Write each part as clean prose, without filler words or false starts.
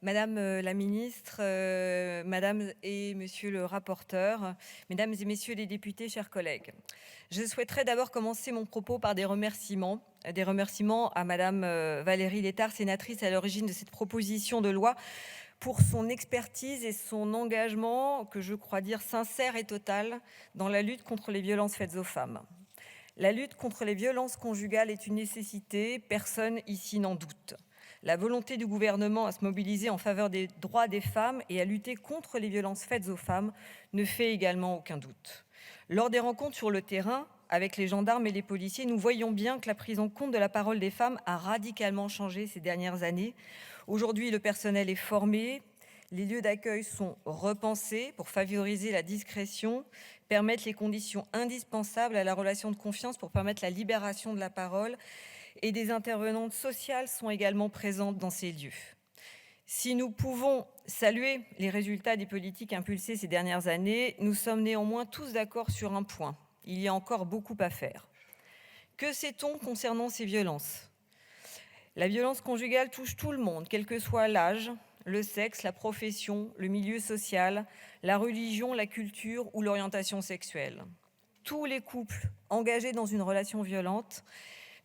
Madame la ministre, madame et monsieur le rapporteur, mesdames et messieurs les députés, chers collègues. Je souhaiterais d'abord commencer mon propos par des remerciements à madame Valérie Létard, sénatrice à l'origine de cette proposition de loi, pour son expertise et son engagement, que je crois dire sincère et total, dans la lutte contre les violences faites aux femmes. La lutte contre les violences conjugales est une nécessité, personne ici n'en doute. La volonté du gouvernement à se mobiliser en faveur des droits des femmes et à lutter contre les violences faites aux femmes ne fait également aucun doute. Lors des rencontres sur le terrain, avec les gendarmes et les policiers, nous voyons bien que la prise en compte de la parole des femmes a radicalement changé ces dernières années. Aujourd'hui, le personnel est formé, les lieux d'accueil sont repensés pour favoriser la discrétion, permettre les conditions indispensables à la relation de confiance pour permettre la libération de la parole, et des intervenantes sociales sont également présentes dans ces lieux. Si nous pouvons saluer les résultats des politiques impulsées ces dernières années, nous sommes néanmoins tous d'accord sur un point. Il y a encore beaucoup à faire. Que sait-on concernant ces violences ? La violence conjugale touche tout le monde, quel que soit l'âge, le sexe, la profession, le milieu social, la religion, la culture ou l'orientation sexuelle. Tous les couples engagés dans une relation violente,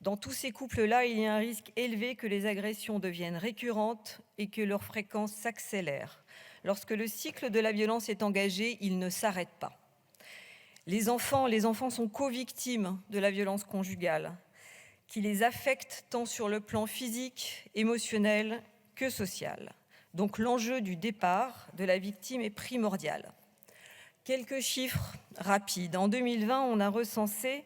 dans tous ces couples-là, il y a un risque élevé que les agressions deviennent récurrentes et que leur fréquence s'accélère. Lorsque le cycle de la violence est engagé, il ne s'arrête pas. Les enfants sont co-victimes de la violence conjugale, qui les affecte tant sur le plan physique, émotionnel que social. Donc l'enjeu du départ de la victime est primordial. Quelques chiffres rapides. En 2020, on a recensé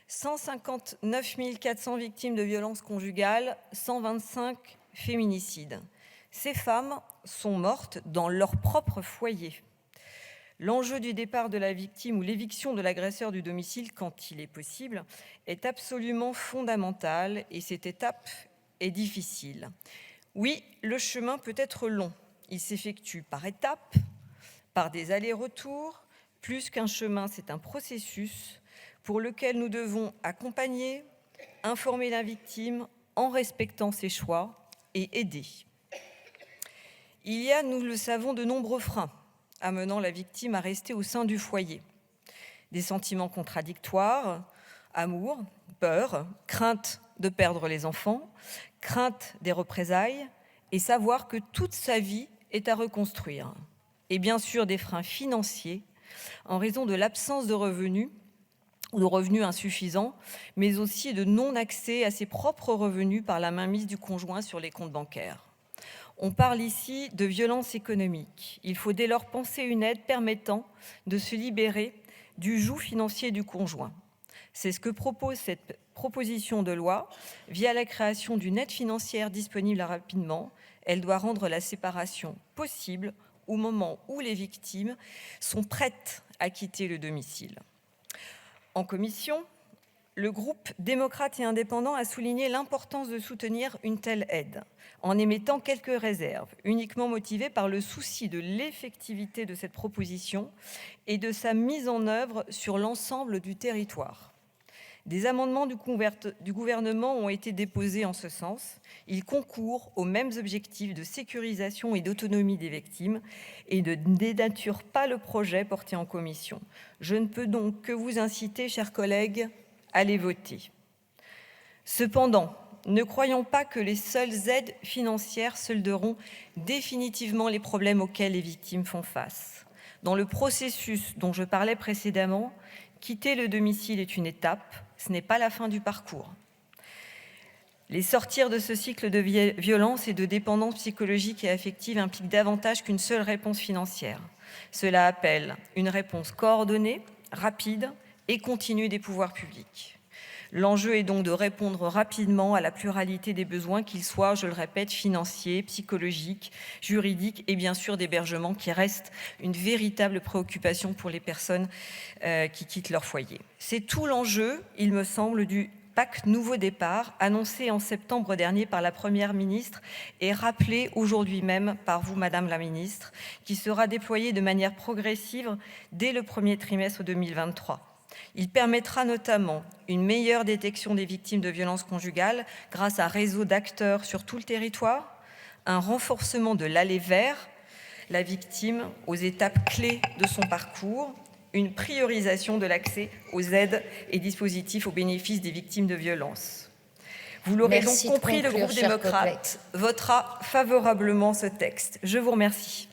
159 400 victimes de violences conjugales, 125 féminicides. Ces femmes sont mortes dans leur propre foyer. L'enjeu du départ de la victime ou l'éviction de l'agresseur du domicile, quand il est possible, est absolument fondamental et cette étape est difficile. Oui, le chemin peut être long. Il s'effectue par étapes, par des allers-retours. Plus qu'un chemin, c'est un processus pour lequel nous devons accompagner, informer la victime en respectant ses choix et aider. Il y a, nous le savons, de nombreux freins amenant la victime à rester au sein du foyer. Des sentiments contradictoires, amour, peur, crainte de perdre les enfants, crainte des représailles et savoir que toute sa vie est à reconstruire. Et bien sûr des freins financiers en raison de l'absence de revenus ou de revenus insuffisants, mais aussi de non-accès à ses propres revenus par la mainmise du conjoint sur les comptes bancaires. On parle ici de violence économique. Il faut dès lors penser une aide permettant de se libérer du joug financier du conjoint. C'est ce que propose cette proposition de loi via la création d'une aide financière disponible rapidement. Elle doit rendre la séparation possible au moment où les victimes sont prêtes à quitter le domicile. En commission, le groupe démocrate et indépendant a souligné l'importance de soutenir une telle aide, en émettant quelques réserves, uniquement motivées par le souci de l'effectivité de cette proposition et de sa mise en œuvre sur l'ensemble du territoire. Des amendements du gouvernement ont été déposés en ce sens. Ils concourent aux mêmes objectifs de sécurisation et d'autonomie des victimes et ne dénaturent pas le projet porté en commission. Je ne peux donc que vous inciter, chers collègues, à les voter. Cependant, ne croyons pas que les seules aides financières solderont définitivement les problèmes auxquels les victimes font face. Dans le processus dont je parlais précédemment, quitter le domicile est une étape, ce n'est pas la fin du parcours. Les sortir de ce cycle de violence et de dépendance psychologique et affective implique davantage qu'une seule réponse financière. Cela appelle une réponse coordonnée, rapide et continue des pouvoirs publics. L'enjeu est donc de répondre rapidement à la pluralité des besoins, qu'ils soient, je le répète, financiers, psychologiques, juridiques et bien sûr d'hébergement, qui reste une véritable préoccupation pour les personnes qui quittent leur foyer. C'est tout l'enjeu, il me semble, du pacte Nouveau Départ, annoncé en septembre dernier par la Première ministre et rappelé aujourd'hui même par vous, Madame la Ministre, qui sera déployé de manière progressive dès le premier trimestre 2023. Il permettra notamment une meilleure détection des victimes de violences conjugales grâce à un réseau d'acteurs sur tout le territoire, un renforcement de l'aller vers la victime aux étapes clés de son parcours, une priorisation de l'accès aux aides et dispositifs au bénéfice des victimes de violences. Vous l'aurez donc compris, le groupe démocrate votera favorablement ce texte. Je vous remercie.